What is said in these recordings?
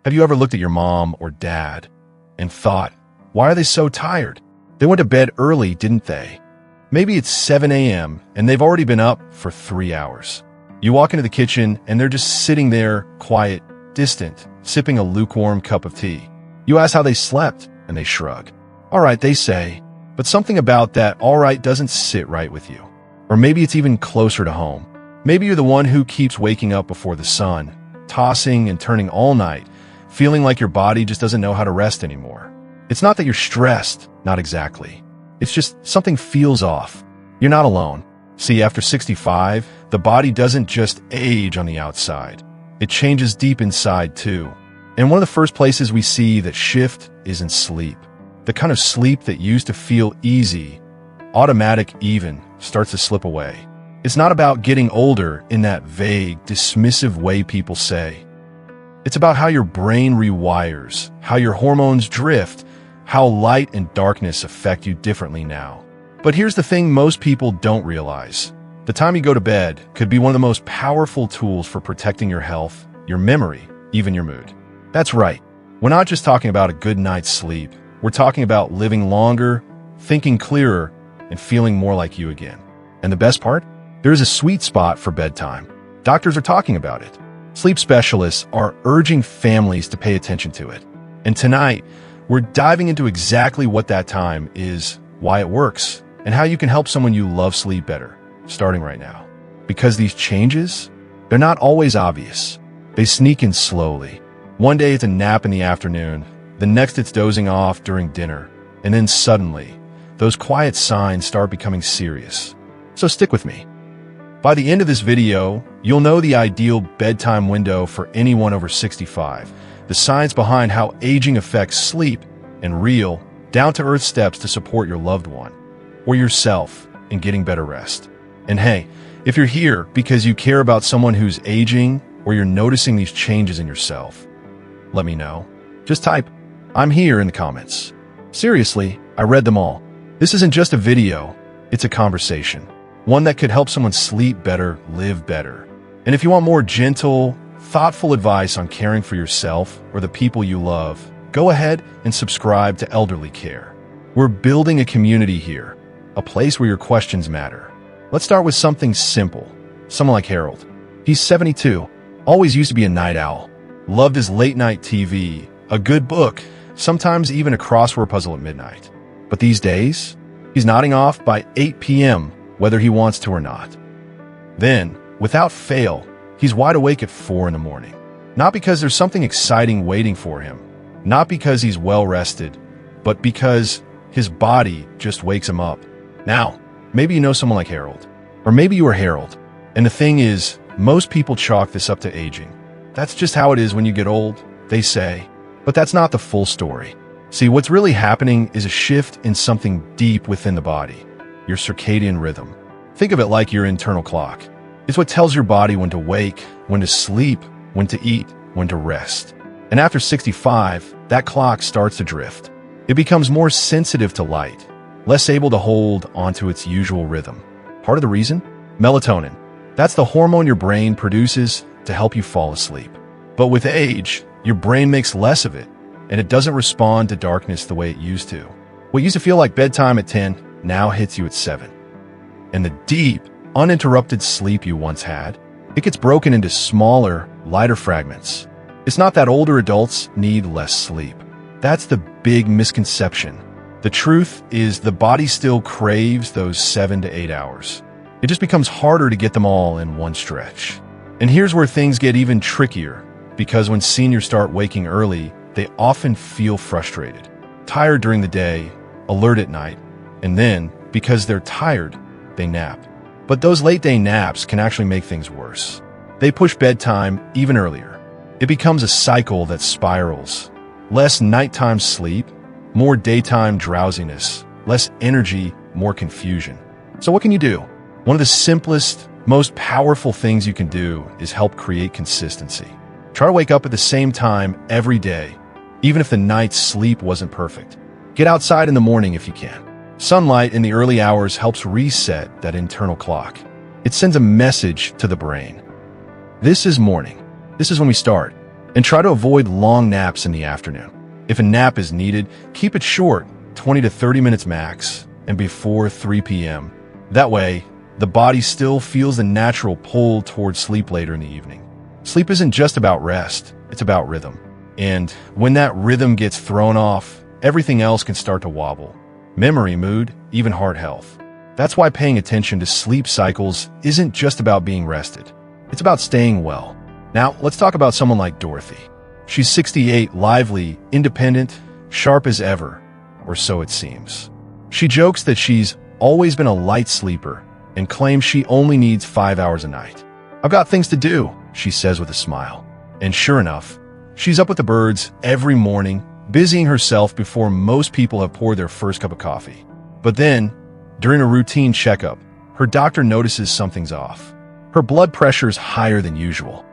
Have you ever looked at your mom or dad and thought, why are they so tired? They went to bed early, didn't they? Maybe it's 7 a.m. and they've already been up for 3 hours. You walk into the kitchen and they're just sitting there, quiet, distant, sipping a lukewarm cup of tea. You ask how they slept, and they shrug. All right, they say, but something about that all right doesn't sit right with you. Or maybe it's even closer to home. Maybe you're the one who keeps waking up before the sun, tossing and turning all night, feeling like your body just doesn't know how to rest anymore. It's not that you're stressed, not exactly. It's just something feels off. You're not alone. See, after 65, the body doesn't just age on the outside. It changes deep inside too. And one of the first places we see that shift is in sleep. The kind of sleep that used to feel easy, automatic even, starts to slip away. It's not about getting older in that vague, dismissive way people say. It's about how your brain rewires, how your hormones drift, how light and darkness affect you differently now. But here's the thing most people don't realize. The time you go to bed could be one of the most powerful tools for protecting your health, your memory, even your mood. That's right. We're not just talking about a good night's sleep. We're talking about living longer, thinking clearer, and feeling more like you again. And the best part? There is a sweet spot for bedtime. Doctors are talking about it. Sleep specialists are urging families to pay attention to it. And tonight, we're diving into exactly what that time is, why it works, and how you can help someone you love sleep better, starting right now. Because these changes, they're not always obvious. They sneak in slowly. One day it's a nap in the afternoon, the next it's dozing off during dinner, and then suddenly, those quiet signs start becoming serious. So stick with me. By the end of this video, you'll know the ideal bedtime window for anyone over 65, the science behind how aging affects sleep, and real, down-to-earth steps to support your loved one, or yourself, in getting better rest. And hey, if you're here because you care about someone who's aging, or you're noticing these changes in yourself, let me know. Just type, "I'm here" in the comments. Seriously, I read them all. This isn't just a video, it's a conversation. One that could help someone sleep better, live better. And if you want more gentle, thoughtful advice on caring for yourself or the people you love, go ahead and subscribe to Elderly Care. We're building a community here, a place where your questions matter. Let's start with something simple. Someone like Harold. He's 72, always used to be a night owl. Loved his late-night TV, a good book, sometimes even a crossword puzzle at midnight. But these days, he's nodding off by 8 p.m., whether he wants to or not. Then, without fail, he's wide awake at 4 in the morning. Not because there's something exciting waiting for him, not because he's well-rested, but because his body just wakes him up. Now, maybe you know someone like Harold, or maybe you are Harold. And the thing is, most people chalk this up to aging. That's just how it is when you get old, they say. But that's not the full story. See, what's really happening is a shift in something deep within the body, your circadian rhythm. Think of it like your internal clock. It's what tells your body when to wake, when to sleep, when to eat, when to rest. And after 65, that clock starts to drift. It becomes more sensitive to light, less able to hold onto its usual rhythm. Part of the reason? Melatonin. That's the hormone your brain produces to help you fall asleep. But with age, your brain makes less of it, and it doesn't respond to darkness the way it used to. What used to feel like bedtime at 10 now hits you at 7. And the deep, uninterrupted sleep you once had, it gets broken into smaller, lighter fragments. It's not that older adults need less sleep. That's the big misconception. The truth is the body still craves those 7 to 8 hours. It just becomes harder to get them all in one stretch. And here's where things get even trickier, because when seniors start waking early, they often feel frustrated, tired during the day, alert at night, and then, because they're tired, they nap. But those late-day naps can actually make things worse. They push bedtime even earlier. It becomes a cycle that spirals. Less nighttime sleep, more daytime drowsiness, less energy, more confusion. So what can you do? One of the simplest, most powerful things you can do is help create consistency. Try to wake up at the same time every day, even if the night's sleep wasn't perfect. Get outside in the morning if you can. Sunlight in the early hours helps reset that internal clock. It sends a message to the brain. This is morning. This is when we start. And try to avoid long naps in the afternoon. If a nap is needed, keep it short, 20 to 30 minutes max, and before 3 p.m. That way, the body still feels the natural pull towards sleep later in the evening. Sleep isn't just about rest, it's about rhythm. And when that rhythm gets thrown off, everything else can start to wobble. Memory, mood, even heart health. That's why paying attention to sleep cycles isn't just about being rested. It's about staying well. Now, let's talk about someone like Dorothy. She's 68, lively, independent, sharp as ever, or so it seems. She jokes that she's always been a light sleeper and claims she only needs 5 hours a night. "I've got things to do," she says with a smile. And sure enough, she's up with the birds every morning, busying herself before most people have poured their first cup of coffee. But then, during a routine checkup, her doctor notices something's off. Her blood pressure's higher than usual.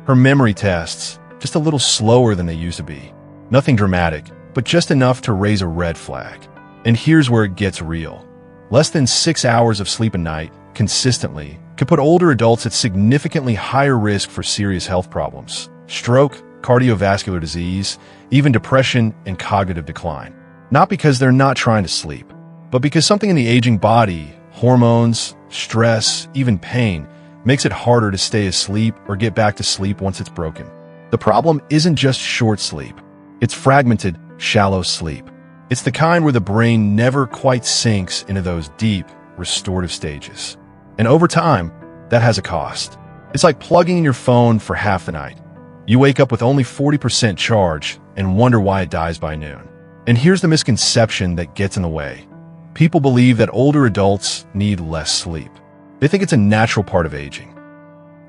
Her memory tests, just a little slower than they used to be. Nothing dramatic, but just enough to raise a red flag. And here's where it gets real. Less than 6 hours of sleep a night, consistently, could put older adults at significantly higher risk for serious health problems. Stroke, cardiovascular disease, even depression and cognitive decline. Not because they're not trying to sleep, but because something in the aging body, hormones, stress, even pain, makes it harder to stay asleep or get back to sleep once it's broken. The problem isn't just short sleep. It's fragmented, shallow sleep. It's the kind where the brain never quite sinks into those deep, restorative stages. And over time, that has a cost. It's like plugging in your phone for half the night. You wake up with only 40% charge and wonder why it dies by noon. And here's the misconception that gets in the way. People believe that older adults need less sleep. They think it's a natural part of aging.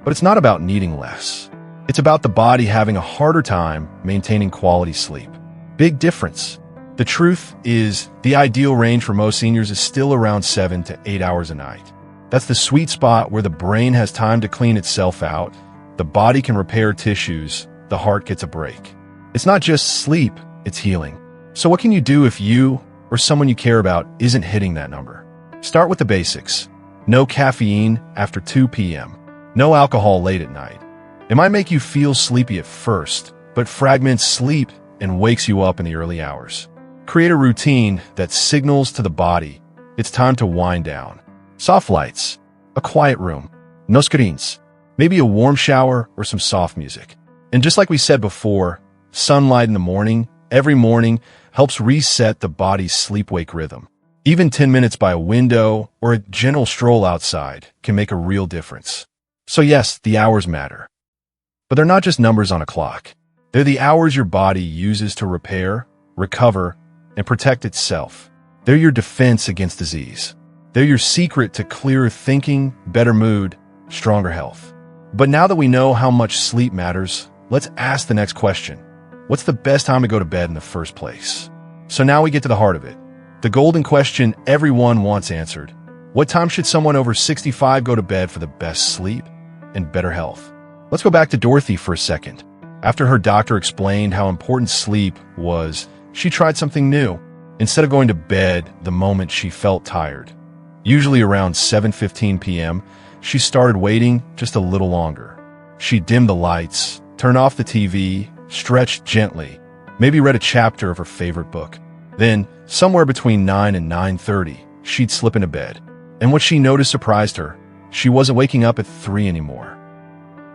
But it's not about needing less. It's about the body having a harder time maintaining quality sleep. Big difference. The truth is, the ideal range for most seniors is still around 7 to 8 hours a night. That's the sweet spot where the brain has time to clean itself out, the body can repair tissues, the heart gets a break. It's not just sleep, it's healing. So what can you do if you, or someone you care about, isn't hitting that number? Start with the basics. No caffeine after 2 p.m. No alcohol late at night. It might make you feel sleepy at first, but fragments sleep and wakes you up in the early hours. Create a routine that signals to the body it's time to wind down. Soft lights, a quiet room, no screens, maybe a warm shower or some soft music. And just like we said before, sunlight in the morning, every morning, helps reset the body's sleep-wake rhythm. Even 10 minutes by a window or a gentle stroll outside can make a real difference. So yes, the hours matter. But they're not just numbers on a clock. They're the hours your body uses to repair, recover, and protect itself. They're your defense against disease. They're your secret to clearer thinking, better mood, stronger health. But now that we know how much sleep matters, let's ask the next question. What's the best time to go to bed in the first place? So now we get to the heart of it. The golden question everyone wants answered. What time should someone over 65 go to bed for the best sleep and better health? Let's go back to Dorothy for a second. After her doctor explained how important sleep was, she tried something new. Instead of going to bed the moment she felt tired, usually around 7:15 p.m., she started waiting just a little longer. She dimmed the lights, turned off the TV, stretched gently, maybe read a chapter of her favorite book. Then, somewhere between 9 and 9:30, she'd slip into bed. And what she noticed surprised her. She wasn't waking up at 3 anymore.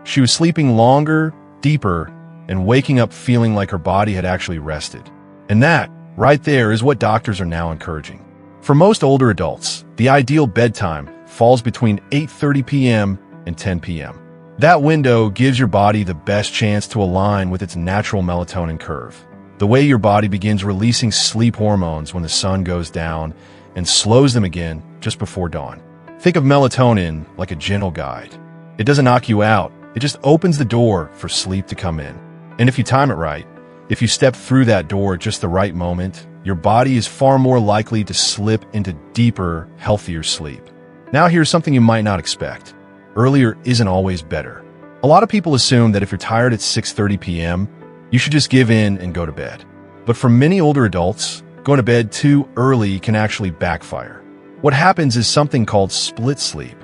She was sleeping longer, deeper, and waking up feeling like her body had actually rested. And that, right there, is what doctors are now encouraging. For most older adults, the ideal bedtime falls between 8:30 p.m. and 10 p.m. That window gives your body the best chance to align with its natural melatonin curve, the way your body begins releasing sleep hormones when the sun goes down and slows them again just before dawn. Think of melatonin like a gentle guide. It doesn't knock you out, it just opens the door for sleep to come in. And if you time it right, if you step through that door at just the right moment, your body is far more likely to slip into deeper, healthier sleep. Now here's something you might not expect. Earlier isn't always better. A lot of people assume that if you're tired at 6:30 p.m., you should just give in and go to bed. But for many older adults, going to bed too early can actually backfire. What happens is something called split sleep.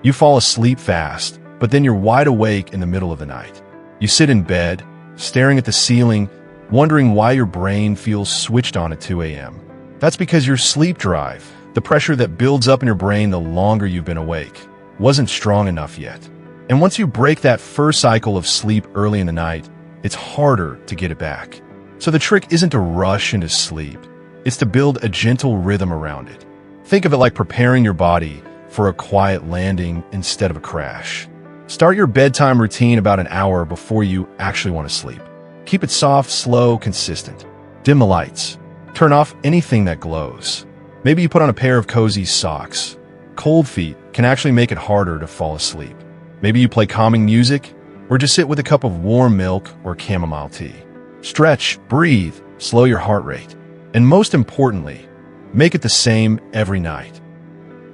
You fall asleep fast, but then you're wide awake in the middle of the night. You sit in bed, staring at the ceiling, wondering why your brain feels switched on at 2 a.m. That's because your sleep drive, the pressure that builds up in your brain the longer you've been awake, wasn't strong enough yet. And once you break that first cycle of sleep early in the night, it's harder to get it back. So the trick isn't to rush into sleep. It's to build a gentle rhythm around it. Think of it like preparing your body for a quiet landing instead of a crash. Start your bedtime routine about an hour before you actually want to sleep. Keep it soft, slow, consistent. Dim the lights. Turn off anything that glows. Maybe you put on a pair of cozy socks. Cold feet can actually make it harder to fall asleep. Maybe you play calming music, or just sit with a cup of warm milk or chamomile tea. Stretch, breathe, slow your heart rate. And most importantly, make it the same every night.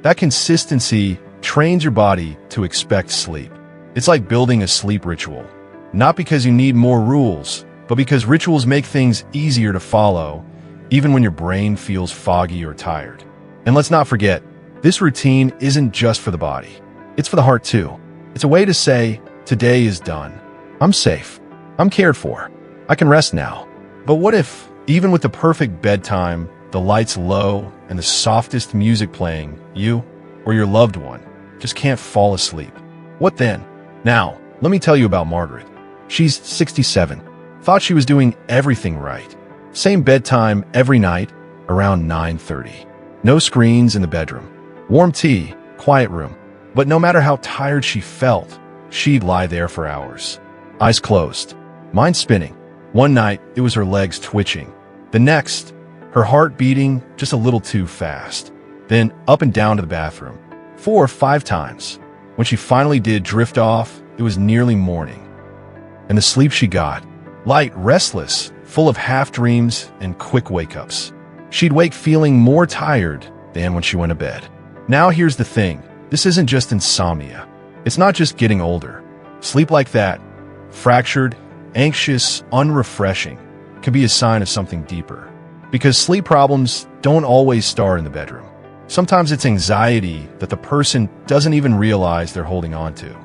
That consistency trains your body to expect sleep. It's like building a sleep ritual. Not because you need more rules, but because rituals make things easier to follow, even when your brain feels foggy or tired. And let's not forget, this routine isn't just for the body. It's for the heart too. It's a way to say, today is done. I'm safe. I'm cared for. I can rest now. But what if, even with the perfect bedtime, the lights low, and the softest music playing, you, or your loved one, just can't fall asleep? What then? Now, let me tell you about Margaret. She's 67. Thought she was doing everything right. Same bedtime every night, around 9:30. No screens in the bedroom. Warm tea, quiet room. But no matter how tired she felt, she'd lie there for hours. Eyes closed, mind spinning. One night, it was her legs twitching. The next, her heart beating just a little too fast. Then up and down to the bathroom. 4 or 5 times. When she finally did drift off, it was nearly morning. And the sleep she got, light, restless, full of half-dreams and quick wake-ups. She'd wake feeling more tired than when she went to bed. Now here's the thing. This isn't just insomnia. It's not just getting older. Sleep like that, fractured, anxious, unrefreshing, can be a sign of something deeper. Because sleep problems don't always start in the bedroom. Sometimes it's anxiety that the person doesn't even realize they're holding on to.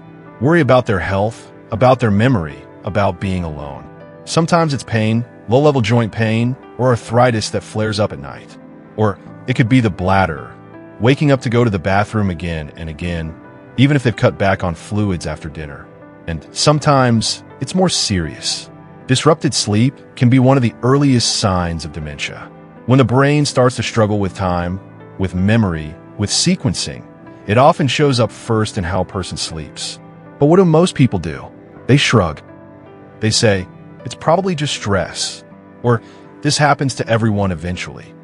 Worry about their health, about their memory, about being alone. Sometimes it's pain, low-level joint pain, or arthritis that flares up at night. Or it could be the bladder, waking up to go to the bathroom again and again, even if they've cut back on fluids after dinner. And sometimes it's more serious. Disrupted sleep can be one of the earliest signs of dementia. When the brain starts to struggle with time, with memory, with sequencing, it often shows up first in how a person sleeps. But what do most people do? They shrug. They say, it's probably just stress, or this happens to everyone eventually.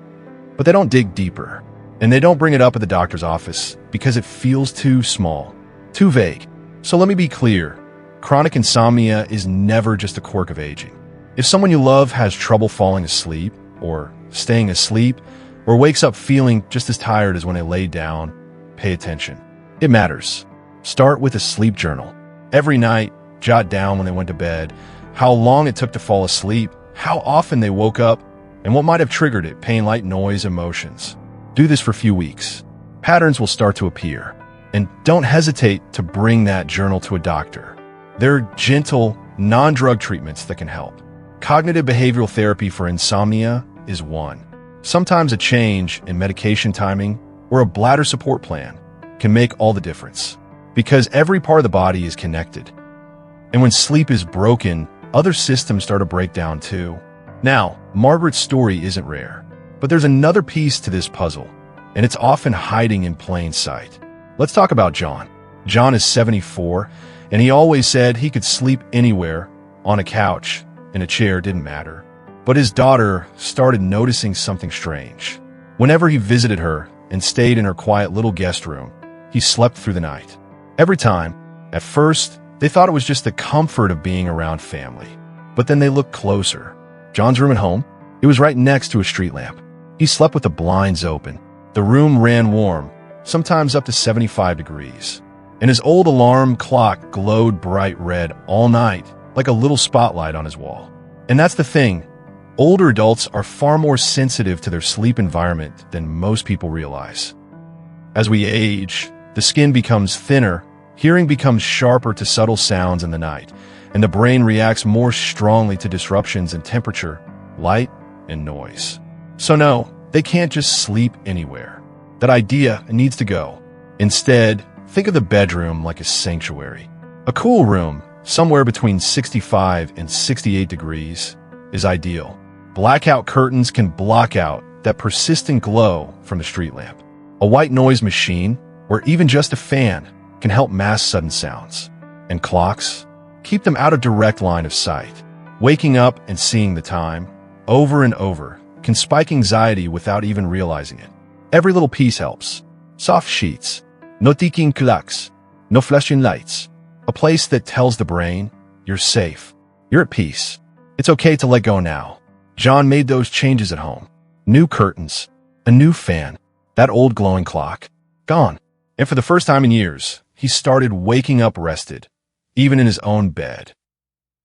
But they don't dig deeper, and they don't bring it up at the doctor's office because it feels too small, too vague. So let me be clear. Chronic insomnia is never just a quirk of aging. If someone you love has trouble falling asleep, or staying asleep, or wakes up feeling just as tired as when they laid down, pay attention. It matters. Start with a sleep journal. Every night, jot down when they went to bed, how long it took to fall asleep, how often they woke up, and what might have triggered it, pain, light, noise, emotions. Do this for a few weeks. Patterns will start to appear. And don't hesitate to bring that journal to a doctor. There are gentle, non-drug treatments that can help. Cognitive behavioral therapy for insomnia is one. Sometimes a change in medication timing or a bladder support plan can make all the difference, because every part of the body is connected. And when sleep is broken, other systems start to break down too. Now, Margaret's story isn't rare, but there's another piece to this puzzle, and it's often hiding in plain sight. Let's talk about John. John is 74, and he always said he could sleep anywhere, on a couch, in a chair, didn't matter. But his daughter started noticing something strange. Whenever he visited her and stayed in her quiet little guest room, he slept through the night. Every time. At first, they thought it was just the comfort of being around family. But then they looked closer. John's room at home, it was right next to a street lamp. He slept with the blinds open. The room ran warm, sometimes up to 75 degrees. And his old alarm clock glowed bright red all night, like a little spotlight on his wall. And that's the thing. Older adults are far more sensitive to their sleep environment than most people realize. As we age, the skin becomes thinner, hearing becomes sharper to subtle sounds in the night, and the brain reacts more strongly to disruptions in temperature, light, and noise. So no, they can't just sleep anywhere. That idea needs to go. Instead, think of the bedroom like a sanctuary. A cool room, somewhere between 65 and 68 degrees, is ideal. Blackout curtains can block out that persistent glow from the street lamp. A white noise machine, or even just a fan, can help mask sudden sounds. And clocks? Keep them out of direct line of sight. Waking up and seeing the time, over and over, can spike anxiety without even realizing it. Every little piece helps. Soft sheets, no ticking clocks, no flashing lights. A place that tells the brain, you're safe, you're at peace. It's okay to let go now. John made those changes at home. New curtains, a new fan, that old glowing clock, gone. And for the first time in years, he started waking up rested, even in his own bed.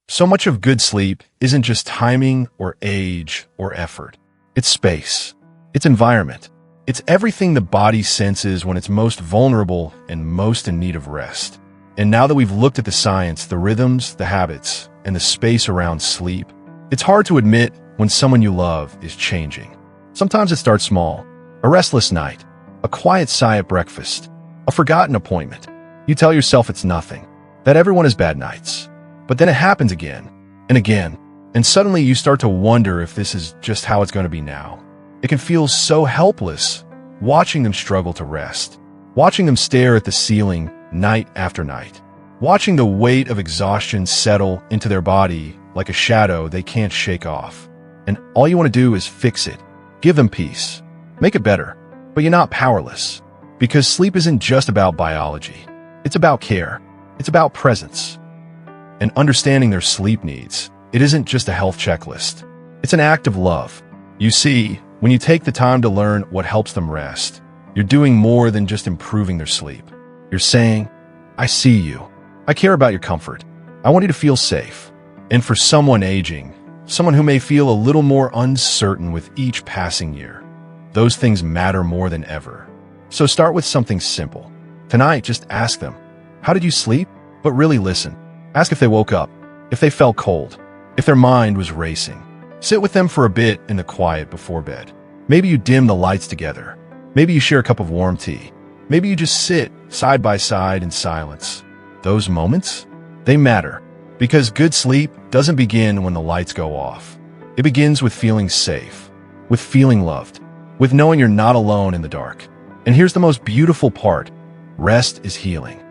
So much of good sleep isn't just timing or age or effort. It's space. It's environment. It's everything the body senses when it's most vulnerable and most in need of rest. And now that we've looked at the science, the rhythms, the habits, and the space around sleep, it's hard to admit when someone you love is changing. Sometimes it starts small. A restless night, a quiet sigh at breakfast, a forgotten appointment. You tell yourself it's nothing, that everyone has bad nights. But then it happens again, and suddenly you start to wonder if this is just how it's going to be now. It can feel so helpless, watching them struggle to rest, watching them stare at the ceiling night after night, watching the weight of exhaustion settle into their body like a shadow they can't shake off. And all you want to do is fix it, give them peace, make it better. But you're not powerless, because sleep isn't just about biology. It's about care. It's about presence. And understanding their sleep needs, it isn't just a health checklist. It's an act of love. You see, when you take the time to learn what helps them rest, you're doing more than just improving their sleep. You're saying, I see you. I care about your comfort. I want you to feel safe. And for someone aging, someone who may feel a little more uncertain with each passing year, those things matter more than ever. So start with something simple. Tonight, just ask them, how did you sleep? But really listen. Ask if they woke up, if they felt cold, if their mind was racing. Sit with them for a bit in the quiet before bed. Maybe you dim the lights together. Maybe you share a cup of warm tea. Maybe you just sit side by side in silence. Those moments, they matter. Because good sleep doesn't begin when the lights go off. It begins with feeling safe, with feeling loved, with knowing you're not alone in the dark. And here's the most beautiful part. Rest is healing.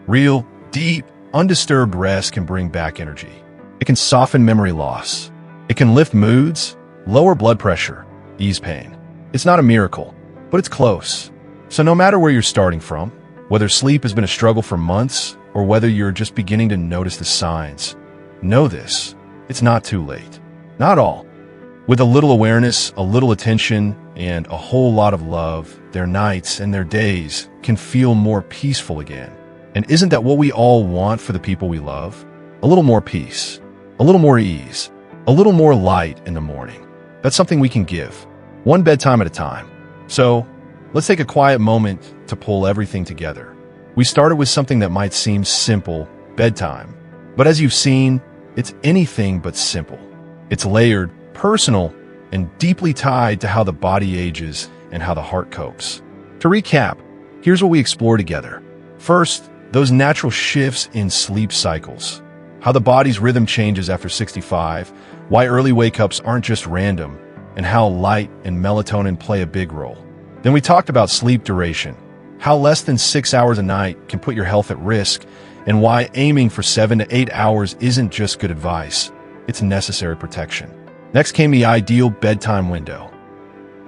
Real, deep, undisturbed rest can bring back energy. It can soften memory loss. It can lift moods, lower blood pressure, ease pain. It's not a miracle, but it's close. So no matter where you're starting from, whether sleep has been a struggle for months or whether you're just beginning to notice the signs, know this, it's not too late. Not all. With a little awareness, a little attention, and a whole lot of love, their nights and their days can feel more peaceful again. And isn't that what we all want for the people we love? A little more peace, a little more ease, a little more light in the morning. That's something we can give, one bedtime at a time. So let's take a quiet moment to pull everything together. We started with something that might seem simple, bedtime. But as you've seen, it's anything but simple. It's layered, personal, and deeply tied to how the body ages and how the heart copes. To recap, here's what we explore together. First, those natural shifts in sleep cycles, how the body's rhythm changes after 65, why early wake-ups aren't just random, and how light and melatonin play a big role. Then we talked about sleep duration, how less than 6 hours a night can put your health at risk, and why aiming for 7 to 8 hours isn't just good advice, it's necessary protection. Next came the ideal bedtime window,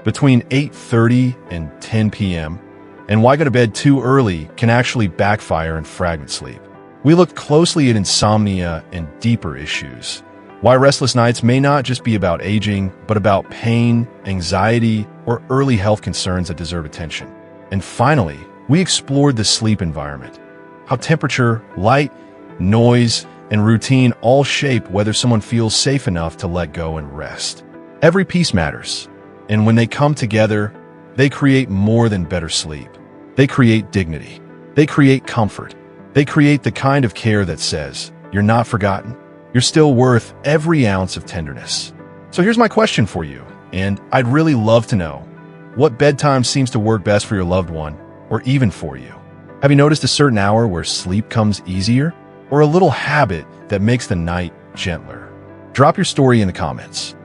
between 8:30 and 10 p.m., and why go to bed too early can actually backfire and fragment sleep. We looked closely at insomnia and deeper issues, why restless nights may not just be about aging, but about pain, anxiety, or early health concerns that deserve attention. And finally, we explored the sleep environment, how temperature, light, noise, and routine all shape whether someone feels safe enough to let go and rest. Every piece matters, and when they come together, they create more than better sleep. They create dignity. They create comfort. They create the kind of care that says, you're not forgotten. You're still worth every ounce of tenderness. So here's my question for you, and I'd really love to know, what bedtime seems to work best for your loved one, or even for you? Have you noticed a certain hour where sleep comes easier, or a little habit that makes the night gentler? Drop your story in the comments.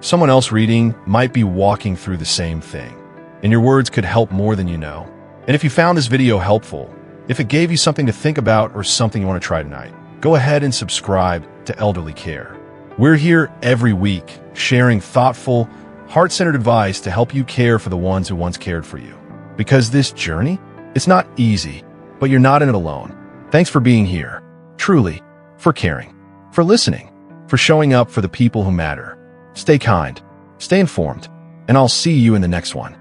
Someone else reading might be walking through the same thing, and your words could help more than you know. And if you found this video helpful, if it gave you something to think about or something you want to try tonight, go ahead and subscribe to Elderly Care. We're here every week, sharing thoughtful, heart-centered advice to help you care for the ones who once cared for you. Because this journey, it's not easy, but you're not in it alone. Thanks for being here, truly, for caring, for listening, for showing up for the people who matter. Stay kind, stay informed, and I'll see you in the next one.